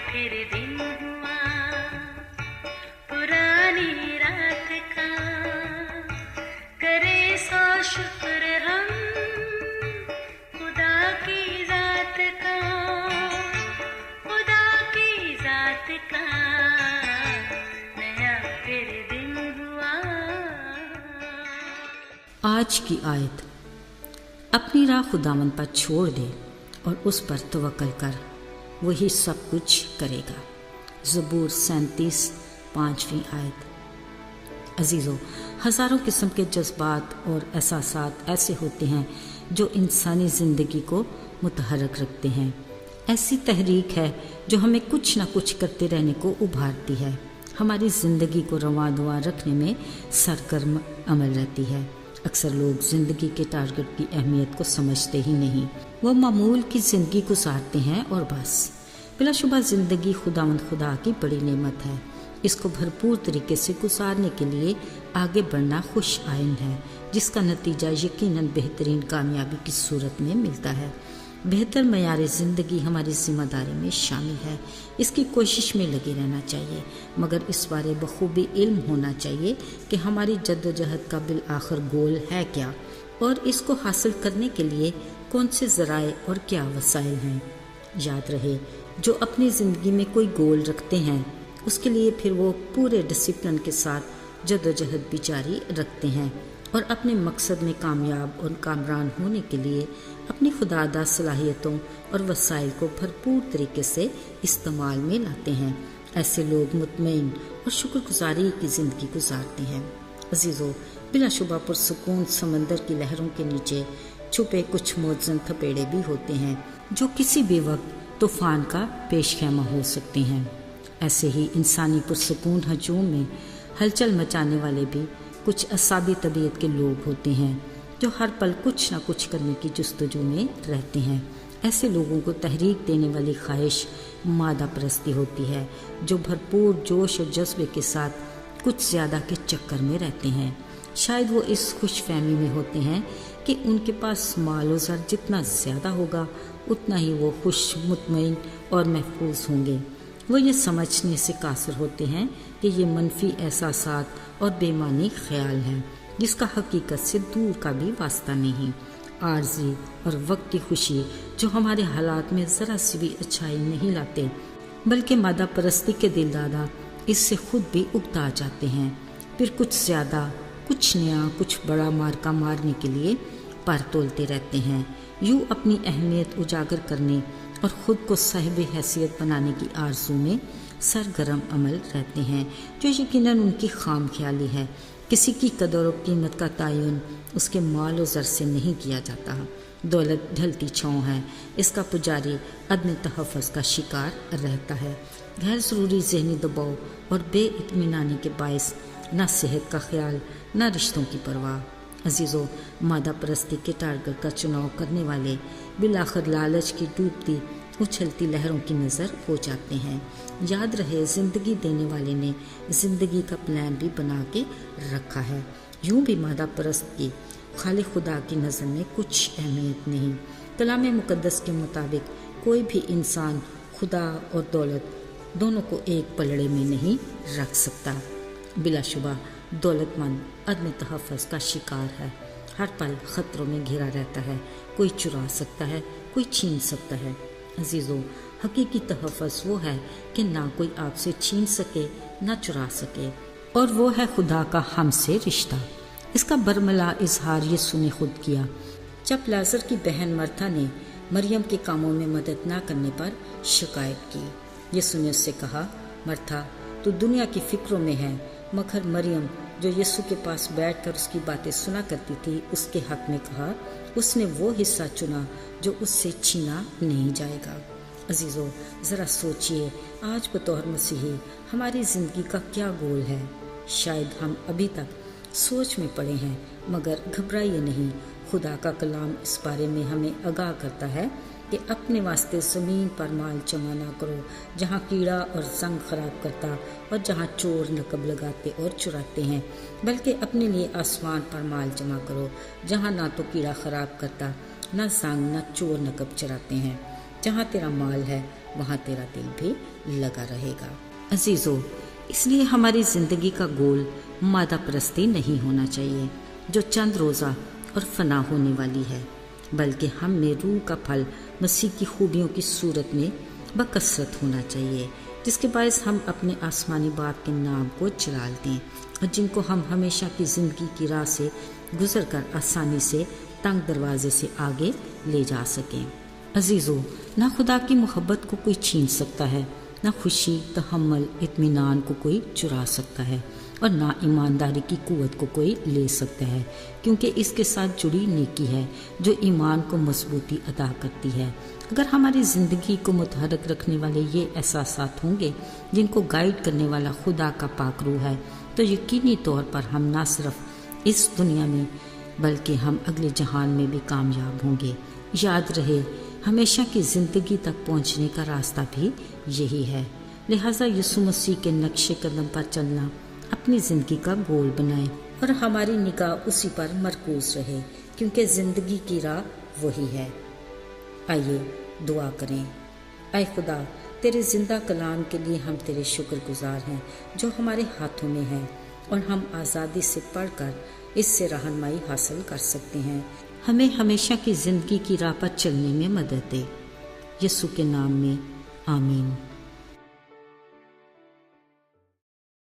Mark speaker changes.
Speaker 1: फिर दिन हुआ पुरानी रात का, करे सौ शुक्र हम खुदा की जात का, खुदा की जात का, नया फिर दिन हुआ।
Speaker 2: आज की आयत, अपनी राह खुदावंद पर छोड़ दे और उस पर तवक्कल कर, वही सब कुछ करेगा। ज़बूर 37 5वीं आयत। अजीज़ों, हज़ारों किस्म के जज्बात और एहसासात ऐसे होते हैं जो इंसानी ज़िंदगी को मुतहर्रिक रखते हैं। ऐसी तहरीक है जो हमें कुछ ना कुछ करते रहने को उभारती है, हमारी ज़िंदगी को रवां दुआं रखने में सरगर्म अमल रहती है। अक्सर लोग ज़िंदगी के टारगेट की अहमियत को समझते ही नहीं, वो मामूल की ज़िंदगी गुजारते हैं और बस। बिलाशुबा ज़िंदगी खुदावंद खुदा की बड़ी नेमत है, इसको भरपूर तरीके से गुजारने के लिए आगे बढ़ना खुश आइन है, जिसका नतीजा यकीनन बेहतरीन कामयाबी की सूरत में मिलता है। बेहतर मयार ज़िंदगी हमारी ज़िम्मेदारी में शामिल है, इसकी कोशिश में लगे रहना चाहिए, मगर इस बारे बखूबी इल्म होना चाहिए कि हमारी जद्दोजहद का बिल आखिर गोल है क्या, और इसको हासिल करने के लिए कौन से ज़राए और क्या वसाइल हैं। याद रहे, जो अपनी ज़िंदगी में कोई गोल रखते हैं उसके लिए फिर वो पूरे डिसिप्लिन के साथ जद्दोजहद भी जारी रखते हैं और अपने मकसद में कामयाब और कामरान होने के लिए अपनी खुदादा सलाहियतों और वसाइल को भरपूर तरीके से इस्तेमाल में लाते हैं। ऐसे लोग मुतमईन और शुक्रगुजारी की ज़िंदगी गुजारते हैं। अजीज़ों, बिलाशुबा पुरसुकून समंदर की लहरों के नीचे छुपे कुछ मौजन थपेड़े भी होते हैं जो किसी भी वक्त तूफ़ान का पेश खैमा हो सकते हैं। ऐसे ही इंसानी पुरसुकून हजूम में हलचल मचाने वाले भी कुछ असाबी तबीयत के लोग होते हैं जो हर पल कुछ ना कुछ करने की जुस्तजू में रहते हैं। ऐसे लोगों को तहरीक देने वाली ख्वाहिश मादा परस्ती होती है, जो भरपूर जोश और जज्बे के साथ कुछ ज़्यादा के चक्कर में रहते हैं। शायद वो इस खुश फहमी में होते हैं कि उनके पास माल और ज़र जितना ज़्यादा होगा उतना ही वो खुश, मुतमईन और महफूज होंगे। वो ये समझने से कासिर होते हैं कि ये मनफी एहसासात और बेमानी ख्याल हैं जिसका हकीकत से दूर का भी वास्ता नहीं। आर्जी और वक्ती खुशी जो हमारे हालात में ज़रा सी भी अच्छाई नहीं लाते, बल्कि मादा परस्ती के दिलदादा इससे खुद भी उगता जाते हैं। फिर कुछ ज़्यादा, कुछ नया, कुछ बड़ा मार्का मारने के लिए पर तोलते रहते हैं। यूँ अपनी अहमियत उजागर करने और ख़ुद को साहिब हैसियत बनाने की आरज़ू में सरगर्म अमल रहते हैं, जो यकीनन उनकी खाम ख्याली है। किसी की कदर और कीमत का तयन उसके माल और ज़र से नहीं किया जाता। दौलत ढलती छाँव है, इसका पुजारी अदम तहफ़्फ़ुज़ का शिकार रहता है। गैर ज़रूरी ज़हनी दबाव और बेइत्मीनानी के बायस न सेहत का ख्याल, न रिश्तों की परवाह। अजीज़ों, मादा परस्ती के टारगेट का चुनाव करने वाले बिलाखिर लालच की डूबती उछलती लहरों की नज़र हो जाते हैं। याद रहे, ज़िंदगी देने वाले ने ज़िंदगी का प्लान भी बना के रखा है। यूँ भी मादा परस्त की खाली खुदा की नज़र में कुछ अहमियत नहीं। कलाम मुक़द्दस के मुताबिक कोई भी इंसान खुदा और दौलत दोनों को एक पलड़े में नहीं रख सकता। बिलाशुबा दौलतमंद अदम तहफ़्फ़ुज़ का शिकार है, हर पल ख़तरों में घिरा रहता है। कोई चुरा सकता है, कोई छीन सकता है। अजीज़ों, हकीकी तहफ़्फ़ुज़ वो है कि ना कोई आपसे छीन सके ना चुरा सके, और वो है खुदा का हमसे रिश्ता। इसका बरमला इजहार यीशु ने खुद किया जब लाज़र की बहन मर्था ने मरियम के कामों में मदद ना करने पर शिकायत की। यीशु ने उससे कहा, मर्था, तू दुनिया की फ़िक्रों में है, मगर मरियम जो यीशु के पास बैठकर उसकी बातें सुना करती थी, उसके हक में कहा, उसने वो हिस्सा चुना जो उससे छीना नहीं जाएगा। अजीज़ों, ज़रा सोचिए, आज बतौर मसीही हमारी ज़िंदगी का क्या गोल है। शायद हम अभी तक सोच में पड़े हैं, मगर घबराइए नहीं। खुदा का कलाम इस बारे में हमें आगाह करता है कि अपने वास्ते ज़मीन पर माल जमा ना करो, जहाँ कीड़ा और जंग खराब करता और जहाँ चोर नकब लगाते और चुराते हैं, बल्कि अपने लिए आसमान पर माल जमा करो, जहाँ ना तो कीड़ा खराब करता, ना जंग, ना चोर नकब चराते हैं। जहाँ तेरा माल है وہاں تیرا دل بھی لگا رہے گا۔ عزیزو، اس لیے ہماری زندگی کا گول مادہ پرستی نہیں ہونا چاہیے جو چند روزہ اور فنا ہونے والی ہے، بلکہ ہم میں روح کا پھل مسیح کی خوبیوں کی صورت میں بکثرت ہونا چاہیے، جس کے باعث ہم اپنے آسمانی باپ کے نام کو جلال دیں اور جن کو ہم ہمیشہ کی زندگی کی راہ سے گزر کر آسانی سے تنگ دروازے سے آگے لے جا سکیں۔ عزیزو، نہ خدا کی محبت کو کوئی چھین سکتا ہے، نہ خوشی، تحمل، اطمینان کو کوئی چرا سکتا ہے، اور نہ ایمانداری کی قوت کو کوئی لے سکتا ہے، کیونکہ اس کے ساتھ جڑی نیکی ہے جو ایمان کو مضبوطی عطا کرتی ہے۔ اگر ہماری زندگی کو متحرک رکھنے والے یہ احساسات ہوں گے جن کو گائیڈ کرنے والا خدا کا پاک روح ہے، تو یقینی طور پر ہم نہ صرف اس دنیا میں بلکہ ہم اگلے جہان میں بھی کامیاب ہوں گے۔ یاد رہے، ہمیشہ کی زندگی تک پہنچنے کا راستہ بھی یہی ہے، لہٰذا یسوع مسیح کے نقش قدم پر چلنا اپنی زندگی کا گول بنائیں اور ہماری نگاہ اسی پر مرکوز رہے، کیونکہ زندگی کی راہ وہی ہے۔ آئیے دعا کریں۔ اے خدا، تیرے زندہ کلام کے لیے ہم تیرے شکر گزار ہیں جو ہمارے ہاتھوں میں ہے اور ہم آزادی سے پڑھ کر اس سے رہنمائی حاصل کر سکتے ہیں۔ ہمیں ہمیشہ کی زندگی کی راہ پر چلنے میں مدد دے، یسوع کے نام میں آمین۔